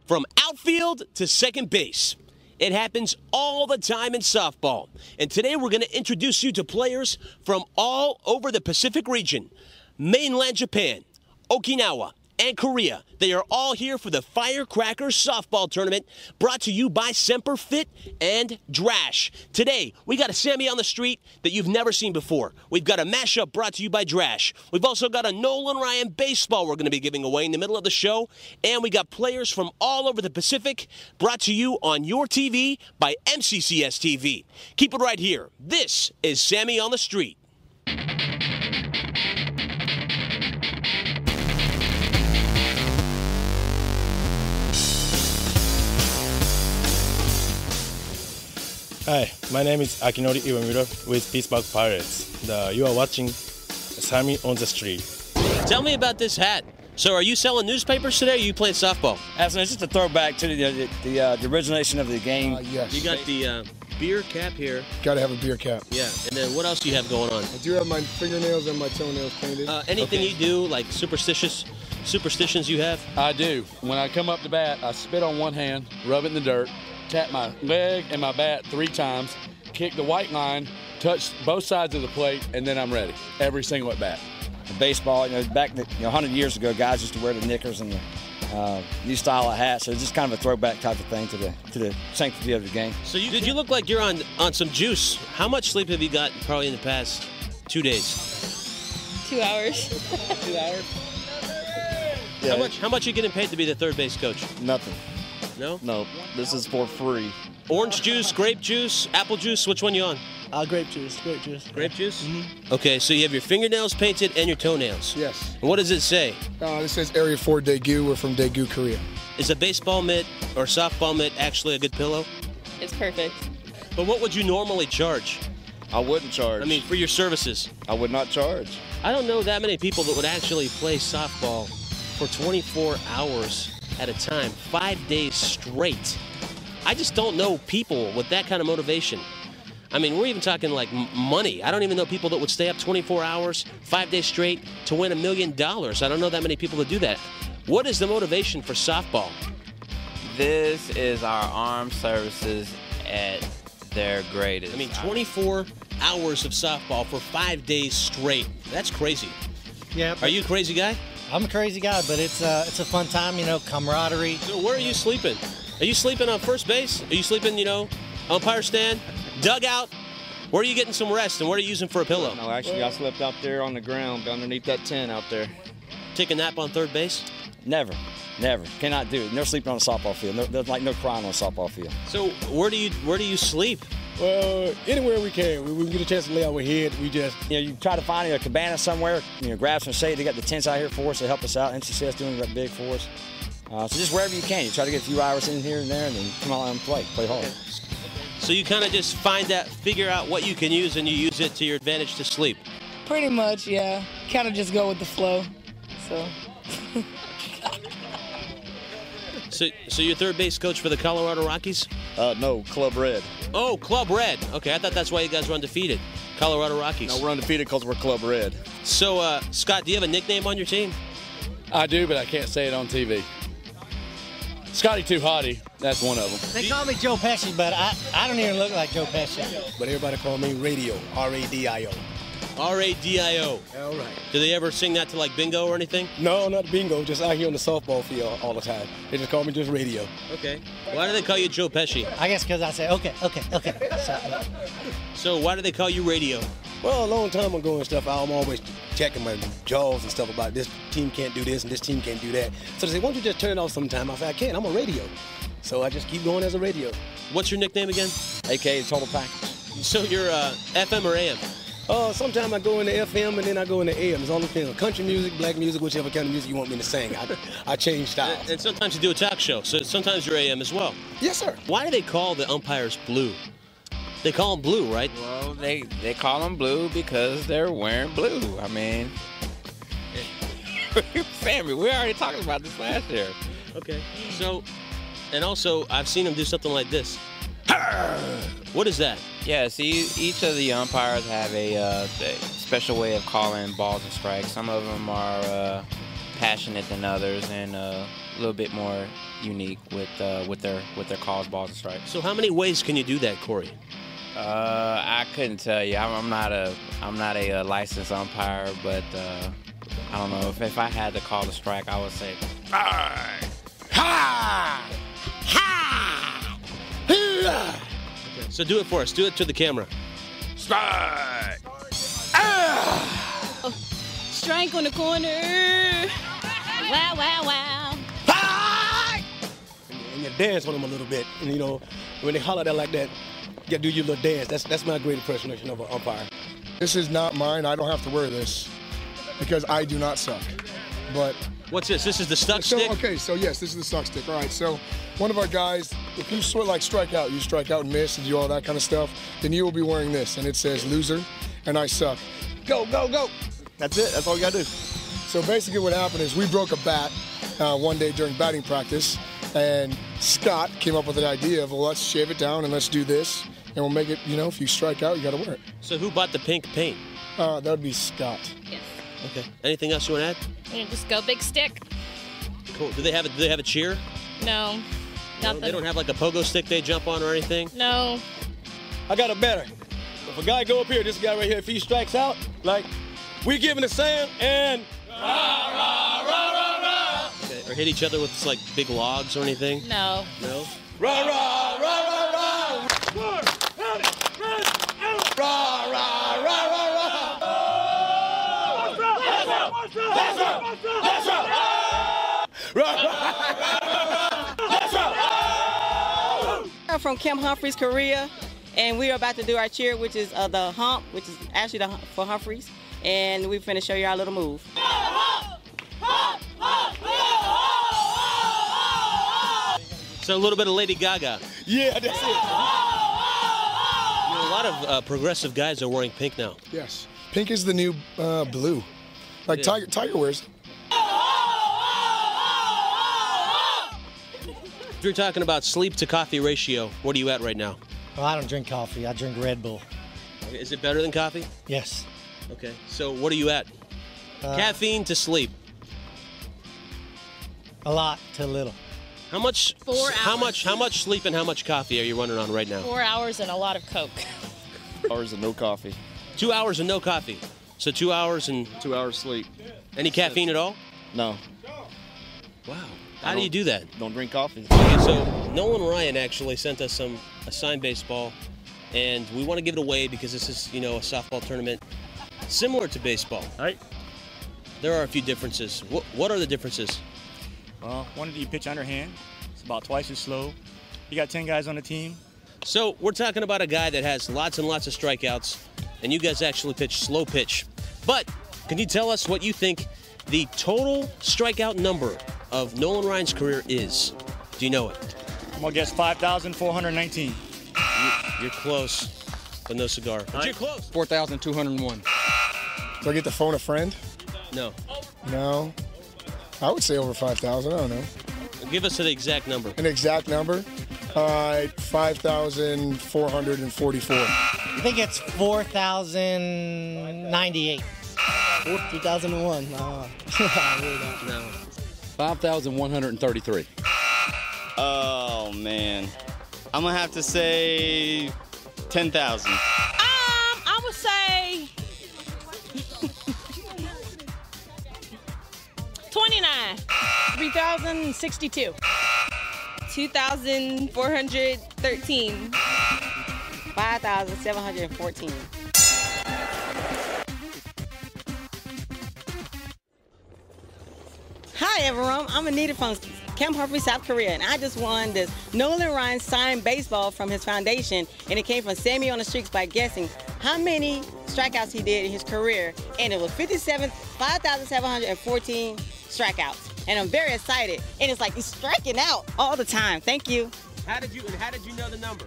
From outfield to second base. It happens all the time in softball. And today we're going to introduce you to players from all over the Pacific region. Mainland Japan, Okinawa, and Korea. They are all here for the Firecracker Softball Tournament, brought to you by Semper Fit and Drash. Today, we got a Samy on the street that you've never seen before. We've got a mashup brought to you by Drash. We've also got a Nolan Ryan baseball we're going to be giving away in the middle of the show. And we got players from all over the Pacific, brought to you on your TV by MCCS TV. Keep it right here. This is Samy on the Street. Hi, my name is Akinori Iwamura with Pittsburgh Pirates. You are watching Samy on the Street. Tell me about this hat. So are you selling newspapers today or are you playing softball? Absolutely, it's just a throwback to the origination of the game. Yes. You got the beer cap here. Got to have a beer cap. Yeah, and then what else do you have going on? I do have my fingernails and my toenails painted. Anything you do, like superstitions you have? I do. When I come up to bat, I spit on one hand, rub it in the dirt, tap my leg and my bat 3 times, kick the white line, touch both sides of the plate, and then I'm ready. Every single at bat. Baseball, back 100 years ago, guys used to wear the knickers and the new style of hats. So it's just kind of a throwback type of thing to the sanctity of the game. So you look like you're on some juice. How much sleep have you got probably in the past 2 days? 2 hours. 2 hours? Yeah. How much are you getting paid to be the third base coach? Nothing. No? No, this is for free. Orange juice, grape juice, apple juice, which one you on? Grape juice, grape juice. Grape juice? Mm-hmm. Okay, so you have your fingernails painted and your toenails. Yes. And what does it say? This says Area 4 Daegu. We're from Daegu, Korea. Is a baseball mitt or softball mitt actually a good pillow? It's perfect. But what would you normally charge? I wouldn't charge. I mean, for your services. I would not charge. I don't know that many people that would actually play softball for 24 hours at a time, 5 days straight. I just don't know people with that kind of motivation. I mean, we're even talking like money. I don't even know people that would stay up 24 hours, 5 days straight to win $1 million. I don't know that many people that do that. What is the motivation for softball? This is our armed services at their greatest. I mean, 24 hours of softball for 5 days straight. That's crazy. Yeah. Are you a crazy guy? I'm a crazy guy, but it's a fun time, camaraderie. So where are you sleeping? Are you sleeping on first base? Are you sleeping, umpire stand, dugout? Where are you getting some rest, and what are you using for a pillow? No, actually, I slept out there on the ground underneath that tent out there. Take a nap on third base? Never. Cannot do it. No sleeping on a softball field. There's like no crying on a softball field. So where do you sleep? Well, anywhere we can. We get a chance to lay our head. We just, you try to find a cabana somewhere, grab some shade. They got the tents out here for us to help us out. MCCS doing that big for us. So just wherever you can, you try to get a few hours in here and there, and then come out and play hard. So you kind of just figure out what you can use, and you use it to your advantage to sleep. Pretty much, yeah. Kind of just go with the flow. So you're third base coach for the Colorado Rockies? No, Club Red. Oh, Club Red. Okay, I thought that's why you guys were undefeated. Colorado Rockies. No, we're undefeated because we're Club Red. So, Scott, do you have a nickname on your team? I do, but I can't say it on TV. Scotty Too Hottie, that's one of them. They call me Joe Pesci, but I don't even look like Joe Pesci. but everybody call me Radio, R-A-D-I-O. R-A-D-I-O. All right. Do they ever sing that to like bingo or anything? No, not bingo, just out here on the softball field all the time. They just call me just Radio. Okay. Why do they call you Joe Pesci? I guess because I say, okay. So why do they call you Radio? Well, a long time ago and stuff, I'm always checking my jaws and stuff about this team can't do this and this team can't do that. So they say, why don't you just turn it off sometime? I say, I can't, I'm a radio. So I just keep going as a radio. What's your nickname again? AKA Total Package. So you're FM or AM? Sometimes I go into FM and then I go into AM. It's all depends on country music, black music, whichever kind of music you want me to sing. I change styles. And sometimes you do a talk show, so sometimes you're AM as well. Yes, sir. Why do they call the umpires blue? They call them blue, right? Well, they call them blue because they're wearing blue. I mean, Sammy, we already talked about this last year. Okay. So, and also, I've seen them do something like this. What is that? Yeah, see, each of the umpires have a special way of calling balls and strikes. Some of them are passionate than others and a little bit more unique with their calls, balls, and strikes. So how many ways can you do that, Corey? I couldn't tell you. I'm not a licensed umpire, but I don't know if I had to call a strike, I would say, ha, ha, ha. Okay, so do it for us. Do it to the camera. Strike. Oh, strike on the corner. Wow, wow, wow. And you dance on them a little bit. And, you know, when they holler that like that, you gotta do your little dance. That's my great impersonation of an umpire. This is not mine. I don't have to wear this because I do not suck. But What's this? This is the stuck so, stick? okay, so yes, this is the suck stick. All right, so one of our guys, if you sort of like strike out and miss and do all that kind of stuff, then you will be wearing this, and it says loser, and I suck. Go, go, go. That's it. That's all you gotta do. So basically what happened is we broke a bat one day during batting practice, and Scott came up with an idea of, well, let's shave it down and let's do this, and we'll make it, you know, if you strike out, you gotta wear it. So who bought the pink paint? That would be Scott. Yes. Okay. Anything else you want to add? And just go big stick. Cool. Do they have a cheer? No. Nothing. They don't have like a pogo stick they jump on or anything? No. I got it better. If a guy go up here, this guy right here, if he strikes out, like, we giving a Sam and Okay. Or hit each other with like big logs or anything? No. No? rah, rah, rah, rah, rah. Rah, rah, rah, rah, rah. I'm from Camp Humphreys, Korea, and we are about to do our cheer, which is the hump, which is actually for Humphreys, and we're finna show you our little move. So a little bit of Lady Gaga. Yeah, that's it. You know, a lot of progressive guys are wearing pink now. Yes. Pink is the new blue. Like Yeah. Tiger wears it. If you're talking about sleep to coffee ratio, what are you at right now? Well, I don't drink coffee. I drink Red Bull. Okay, is it better than coffee? Yes. Okay. So what are you at? Caffeine to sleep. A lot to little. How much? 4 hours. How much sleep and how much coffee are you running on right now? 4 hours and a lot of Coke. Hours of no coffee. 2 hours and no coffee. So 2 hours and 2 hours sleep. any caffeine at all? No. Wow. How do you do that? Don't drink coffee. Okay, so Nolan Ryan actually sent us a signed baseball, and we want to give it away because this is, you know, a softball tournament similar to baseball. All right. There are a few differences. What are the differences? One, you pitch underhand. It's about twice as slow. You got 10 guys on the team. So we're talking about a guy that has lots and lots of strikeouts, and you guys actually pitch slow pitch. But can you tell us what you think the total strikeout number of Nolan Ryan's career is? Do you know it? I'm going to guess 5,419. You're close, but no cigar. But you're close. 4,201. Do I get to phone a friend? No. No. I would say over 5,000. I don't know. Give us an exact number. An exact number? 5,444. I think it's 4,098. 2001. No. 5,133. Oh, man. I'm going to have to say 10,000. I would say 29. 3,062. 2,413. 5,714. Hi everyone, I'm Anita from Camp Humphreys, South Korea, and I just won this Nolan Ryan signed baseball from his foundation, and it came from Samy on the Streets by guessing how many strikeouts he did in his career, and it was 5,714 strikeouts, and I'm very excited, and it's like he's striking out all the time. Thank you. How did you know the number?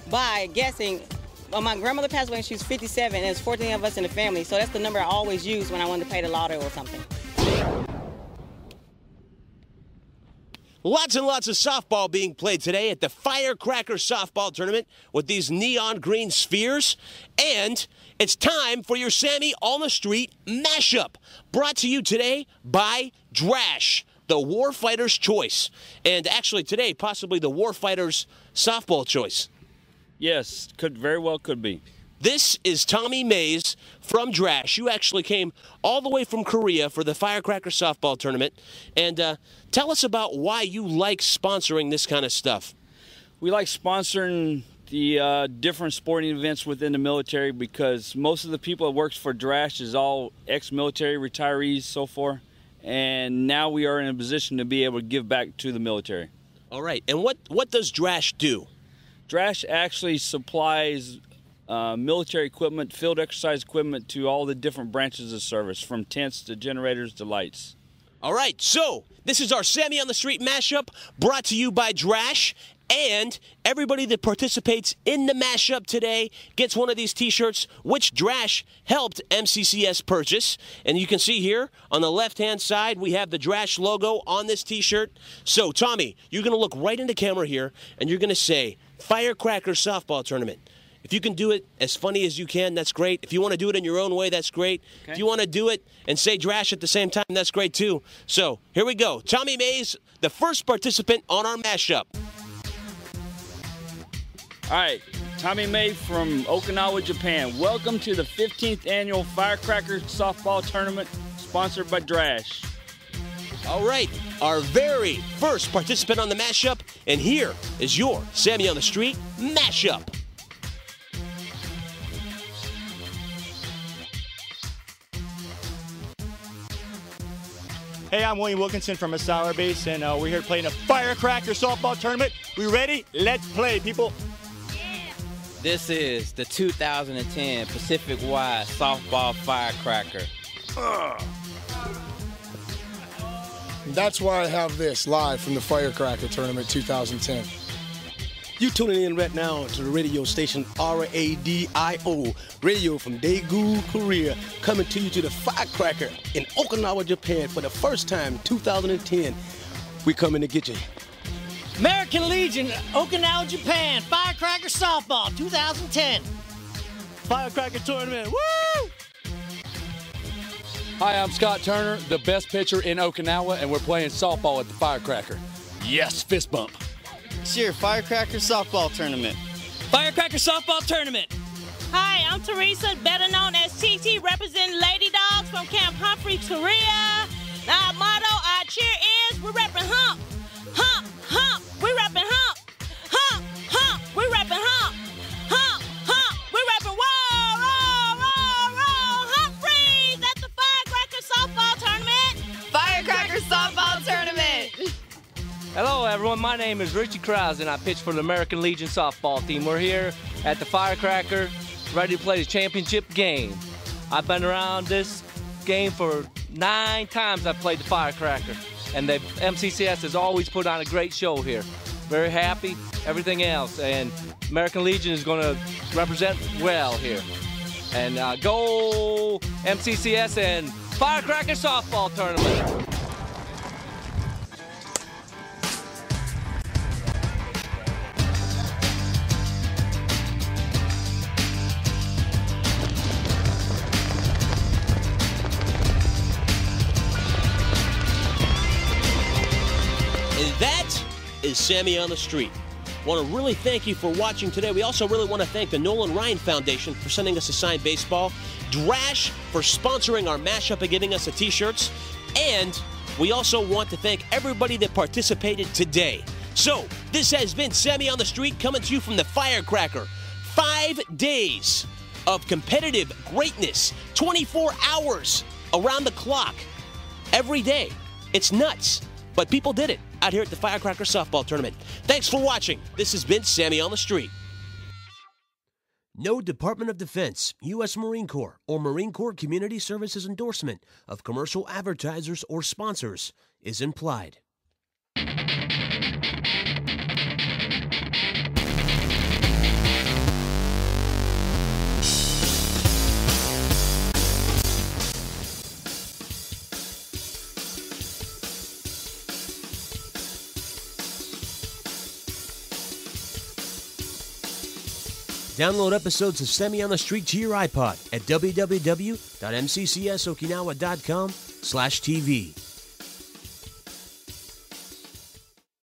By guessing. Well, my grandmother passed away when she was 57, and there's 14 of us in the family, so that's the number I always use when I wanted to pay the lotto or something. Lots and lots of softball being played today at the Firecracker Softball Tournament with these neon green spheres. And it's time for your Sammy on the Street mashup, brought to you today by Drash, the Warfighter's Choice. And actually today, possibly the Warfighter's Softball Choice. Yes, very well could be. This is Tommy Mays from Drash. You actually came all the way from Korea for the Firecracker Softball Tournament. And tell us about why you like sponsoring this kind of stuff. We like sponsoring the different sporting events within the military because most of the people that works for Drash is all ex-military, retirees, so forth. And now we are in a position to be able to give back to the military. All right. And what does Drash do? Drash actually supplies military equipment, field exercise equipment to all the different branches of service, from tents to generators to lights. All right, so this is our Sammy on the Street mashup brought to you by Drash. And everybody that participates in the mashup today gets one of these T-shirts, which Drash helped MCCS purchase. And you can see here on the left-hand side, we have the Drash logo on this T-shirt. So, Tommy, you're going to look right into camera here, and you're going to say, Firecracker Softball Tournament. If you can do it as funny as you can, that's great. If you want to do it in your own way, that's great. Okay. If you want to do it and say Drash at the same time, that's great too. So, here we go. Tommy Mays, the first participant on our mashup. All right, Tommy May from Okinawa, Japan. Welcome to the 15th Annual Firecracker Softball Tournament, sponsored by Drash. All right, our very first participant on the mashup, and here is your Sammy on the Street mashup. Hey, I'm William Wilkinson from Sour Base, and we're here playing a Firecracker Softball Tournament. We ready? Let's play, people. This is the 2010 Pacific-Wide Softball Firecracker. That's why I have this live from the Firecracker Tournament 2010. You tuning in right now to the radio station RADIO, radio from Daegu, Korea, coming to you to the Firecracker in Okinawa, Japan for the first time, 2010. We coming to get you. American Legion, Okinawa, Japan, Firecracker Softball, 2010. Firecracker Tournament, woo! Hi, I'm Scott Turner, the best pitcher in Okinawa, and we're playing softball at the Firecracker. Yes, fist bump. Sure, Firecracker Softball Tournament. Firecracker Softball Tournament. Hi, I'm Teresa, better known as TT, representing Lady Dogs from Camp Humphrey, Korea. Our motto, our cheer is, we're repping hump, hump, hump. We're repping hump, hump, hump. We're repping hump, hump, hump. We're repping whoa, roll, roll, roll. Humphreys at the Firecracker Softball Tournament. Firecracker Softball Tournament. Hello, everyone. My name is Richie Krause, and I pitch for the American Legion softball team. We're here at the Firecracker, ready to play the championship game. I've been around this game for 9 times. I've played the Firecracker, and the MCCS has always put on a great show here. Very happy, everything else, and American Legion is going to represent well here. And go MCCS and Firecracker Softball Tournament. That is Sammy on the Street. Want to really thank you for watching today. We also really want to thank the Nolan Ryan Foundation for sending us a signed baseball, Drash for sponsoring our mashup and giving us the T-shirts, and we also want to thank everybody that participated today. So, this has been Sammy on the Street coming to you from the Firecracker. 5 days of competitive greatness, 24 hours around the clock, every day. It's nuts, but people did it out here at the Firecracker Softball Tournament. Thanks for watching. This has been Sammy on the Street. No Department of Defense, U.S. Marine Corps, or Marine Corps Community Services endorsement of commercial advertisers or sponsors is implied. Download episodes of Samy on the Street to your iPod at www.mccsokinawa.com/TV.